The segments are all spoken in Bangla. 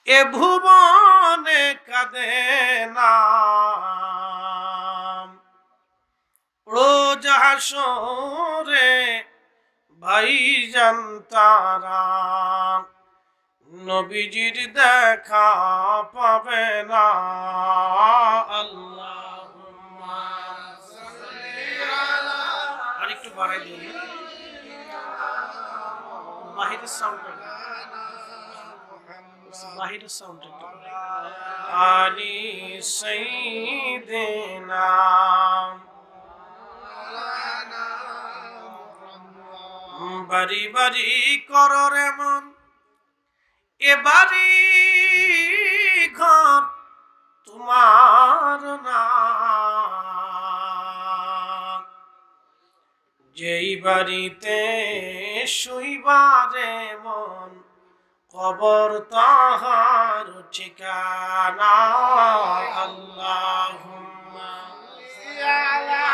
এ ভুবনে কাঁদে না, রোজ হাসরে ভাইজান তারা নবীজির দেখা পাবে না। আল্লাহুম্মা সাল্লি আলা, আরেকটু বাড়াই দিন, বাহিরের সাউন্ড, বাহিরের সাউন্ড একটু। আলি সাইয়্যিদিনা, বাড়ি বাড়ি করর এমন, এ বাড়ি ঘর তোমার না, যেই বাড়িতে শুইবারে মন, কবর তাহার ঠিকানা। আল্লাহুম্মা আলা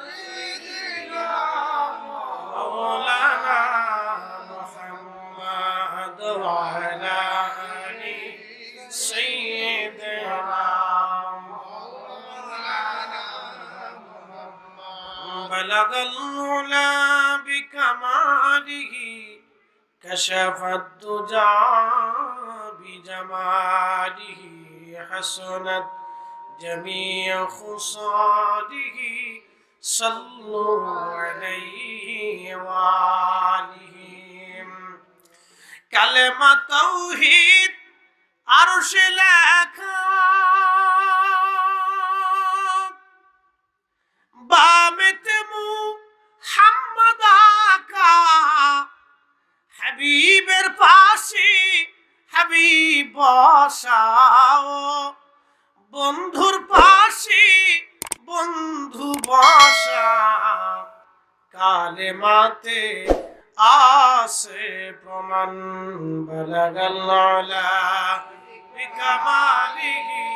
সাইয়্যিদিনা মাওলানা মুহাম্মদ ওয়া আলা আলি সাইয়্যিদিনা বালাগাল উলা বিকামালিহি كشف الدجى بجماله حسنت جميع خصاله صلوا عليه وآله كلمة توحيد عرش লেখা বামেতে মুহাম্মদ আকা, হাবিবের পাশে হাবিব বসাও, বন্ধুর পাশে বন্ধু বসাও, কালেমাতে আসে প্রমাণ। বালাগাল উলা বিকামালিহি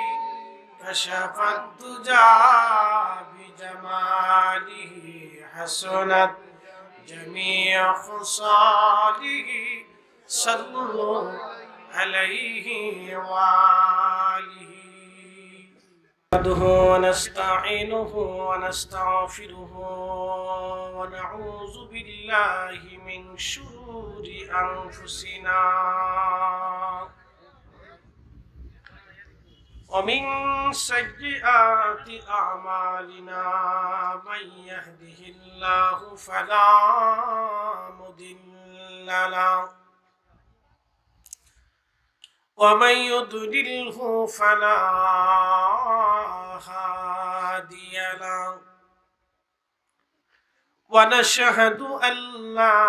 কাশাফাদ দুজা বিজামালিহি হাসনাত جميع خصاله صلوا عليه وآله. نحمده ونستعينه ونستغفره ونعوذ بالله من شرور أنفسنا ومن سيئات أعمالنا، من يهده الله فلا مضل له ومن يضلله فلا هادي له، ونشهد أن لا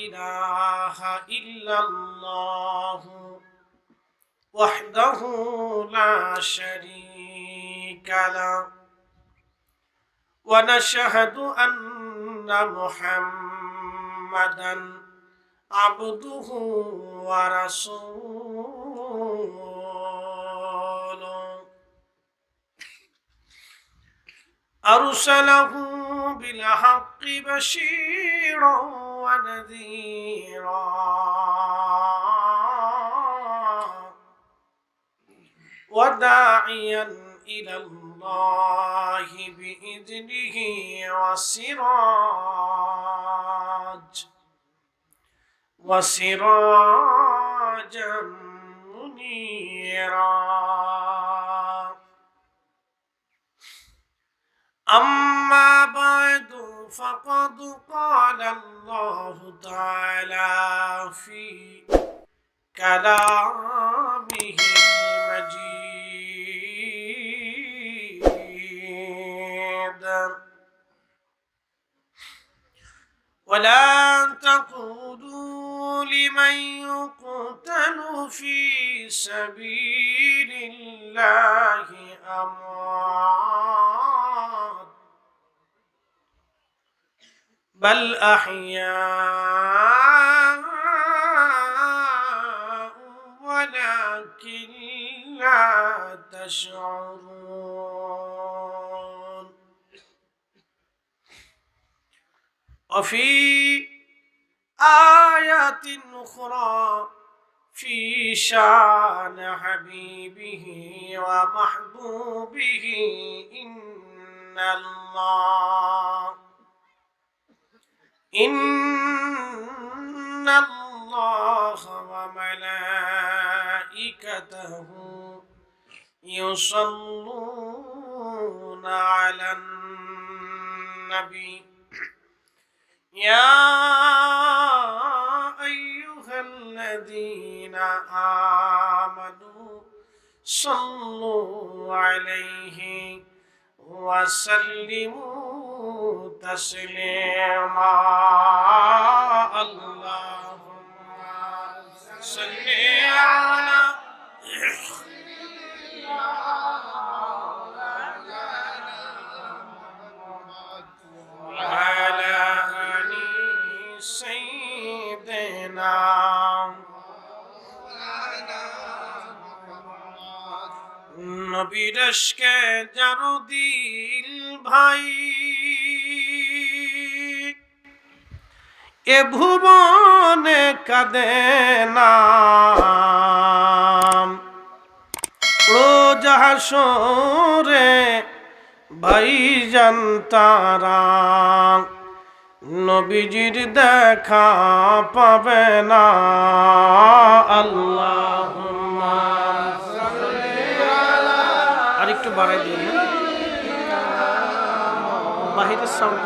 إله إلا الله وحده لا شريك له، ونشهد أن محمدا عبده ورسوله، أرسله بالحق بشيرا ونذيرا وداعيا إلى الله بإذنه وسراجا منيرا. أما بعد فقد قال الله تعالى في كلامه المجيد: ولا تقولوا لمن يقتل في سبيل الله أموات بل أحياء ولكن لا تشعرون. وفي آيات أخرى في بشان حبيبه ومحبوبه إن الله وملائكته يصلون على النبي يا أيها الذين آمنوا صلوا عليه وسلموا تسليما اللهم صل على وعلى آل سيدنا নবীর ইশকে যার দিল ভাই এ ভুবনে কাঁদে না রোজ হাসরে ভাইজান তারা নবীজির দেখা পাবে না আল্লাহুম্মা আর একটু বাড়াই দিন বাহিরের সাউন্ড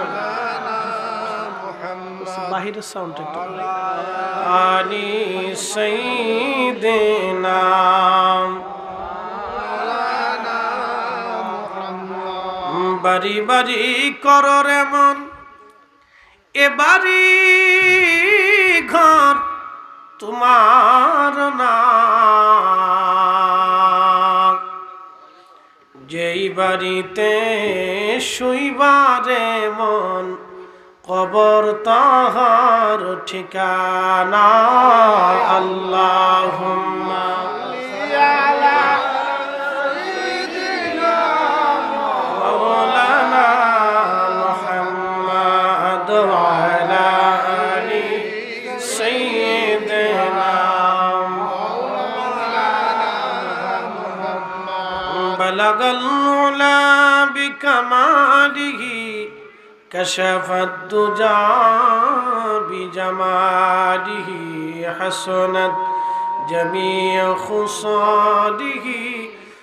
বাহিরের সাউন্ড একটু আলি সাইয়্যিদিনা বাড়ি বাড়ি করর এমন এ বাড়ি ঘর তোমার না যেই বাড়িতে শুইবারে মন কবর তাহার ঠিকানা আল্লাহুম্মা بلغ العلا بكماله كشف الدجى بجماله حسنت جميع خصاله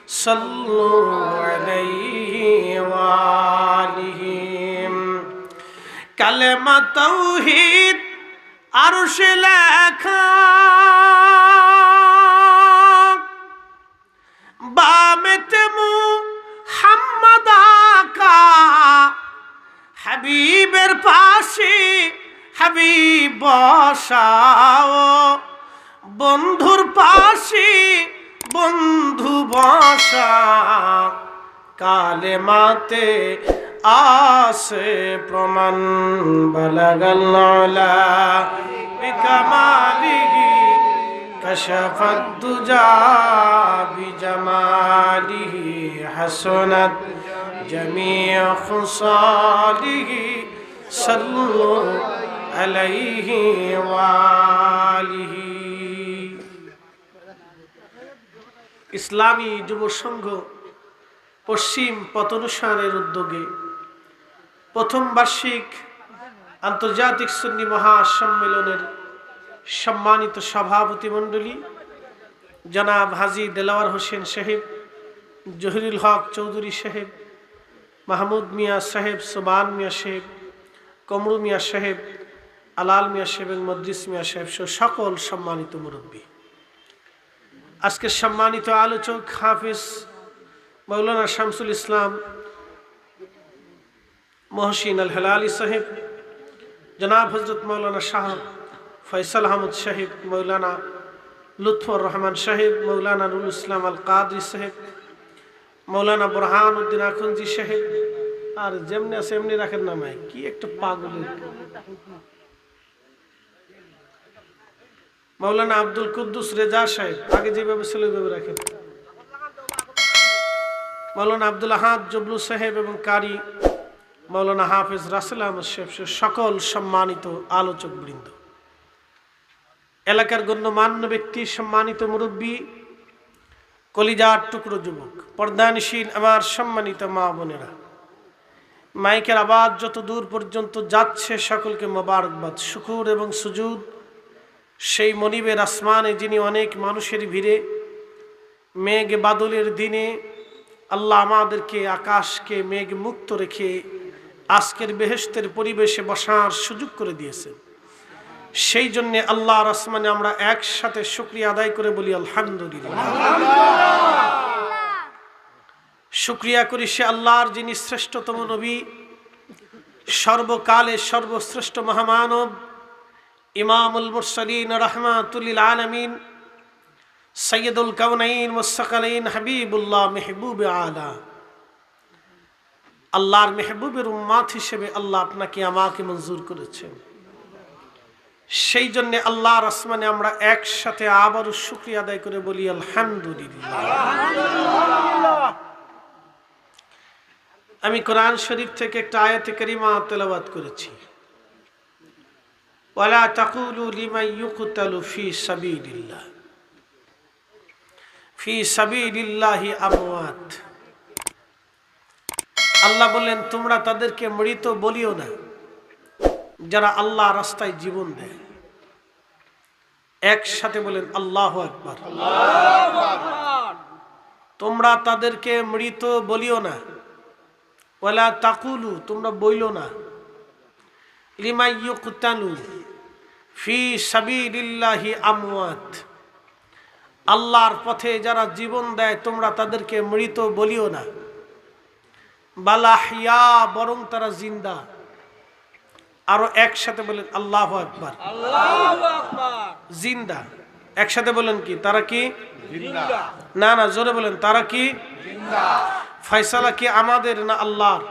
صلوا عليه وآله كلمة توحيد عرش لكا বামেতে মুহাম্মদ আকা হাবিবের পাশে হাবিব বসাও বন্ধুর পাশে বন্ধু বসা কালেমাতে আসে প্রমাণ বালাগাল আলা বিকামালিহি كشف الدجى بجماله حسنت جميع خصاله صلوا عليه وآله ইসলামী যুব সংঘ পশ্চিম পতনুসারের উদ্যোগে প্রথম বার্ষিক আন্তর্জাতিক সুন্নি মহাসম্মেলনের সম্মানিত সভাপতি মণ্ডলী জনাব হাজী দেলাওয়ার হোসেন সাহেব, জহিরুল হক চৌধুরী সাহেব, মাহমুদ মিয়া সাহেব, সুবান মিয়া সাহেব, কমরু মিয়া সাহেব, আলাল মিয়া সাহেব এবং মদ্রিস মিয়া সাহেব সহ সকল সম্মানিত মুরব্বী, আজকের সম্মানিত আলোচক হাফিজ মৌলানা শামসুল ইসলাম মহসিন আল হেলালি সাহেব, জনাব হজরত মৌলানা শাহ ফয়সাল আহমদ সাহেব, মৌলানা লুৎফর রহমান সাহেব, মৌলানা নুরুল ইসলাম আল কাদরি সাহেব, মৌলানা বুরহান উদ্দিন আখুনজি সাহেব, আর যেমনি আছে এমনি রাখেন না মাই কি একটা পাগল, মৌলানা আব্দুল কুদ্দুস রেজা সাহেব, আগে যেভাবে ছিল ওইভাবে রাখেন, মৌলানা আব্দুল আহাদ জবলু সাহেব এবং কারি মৌলানা হাফিজ রাসেল আহমদ সাহেব সকল সম্মানিত আলোচক বৃন্দ, এলাকার গণ্যমান্য ব্যক্তি, সম্মানিত মুরব্বী, কলিজার টুকরো যুবক, পর্দানশীল আমার সম্মানিত মা বোনেরা, মাইকের আওয়াজ যত দূর পর্যন্ত যাচ্ছে সকলকে মোবারকবাদ, শুকুর এবং সুজুদ সেই মনিবের আসমানে যিনি অনেক মানুষের ভিড়ে মেঘ বাদলের দিনে আল্লাহ আমাদেরকে আকাশকে মেঘ মুক্ত রেখে আজকের বেহেশতের পরিবেশে বসার সুযোগ করে দিয়েছেন। সেই জন্য আল্লাহর আসমানে আমরা একসাথে শুকরিয়া আদায় করে বলি আলহামদুলিল্লাহ। শুকরিয়া করি সে আল্লাহর যিনি শ্রেষ্ঠতম নবী, সর্বকালে সর্বশ্রেষ্ঠ মহামানব, ইমামুল মুরসালিন রাহমাতুল লিল আলামিন, সৈয়দুল কাউনাইন মুসসাকালাইন, হাবিবুল্লাহ, মেহবুব আলা। আল্লাহর মেহবুবের উম্মাত হিসেবে আল্লাহ আপনাকে আমাকে মঞ্জুর করেছেন। সেই জন্য আল্লাহর আসমানে আমরা একসাথে আবারও শুকরিয়া আদায় করে বলি আলহামদুলিল্লাহ। আমি কোরআন শরীফ থেকে একটা আয়াতে কারিমা তেলাওয়াত করেছি, ওয়ালা তাকুলু লিমান ইউকতালু ফি সাবিলিল্লাহ, ফি সাবিলিল্লাহি আমওয়াত। আল্লাহ বললেন তোমরা তাদেরকে মৃত বলিও না যারা আল্লাহ রাস্তায় জীবন দেয়। একসাথে বলেন আল্লাহু আকবার। তোমরা তাদেরকে মৃত বলিও না, ওয়ালা তাকুলু তোমরা বইলো না, লিমান ইউকতালু ফি সাবিলিল্লাহি আমওয়াত, আল্লাহর পথে যারা জীবন দেয় তোমরা তাদেরকে মৃত বলিও না, বাল আহইয়া বরং তারা জিন্দা। আরো একসাথে বলেন আল্লাহু আকবার। জিন্দা। একসাথে বলেন কি তারা কি জিন্দা? না না, জোরে বলেন তারা কি জিন্দা। ফয়সালা কি আমাদের না আল্লাহর?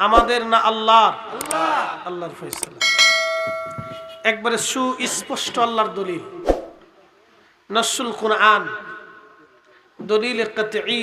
আমাদের না আল্লাহর? আল্লাহর ফয়সালা। একবারে সুস্পষ্ট আল্লাহর দলিল, নসুল কুরআন, দলিল কাতঈ।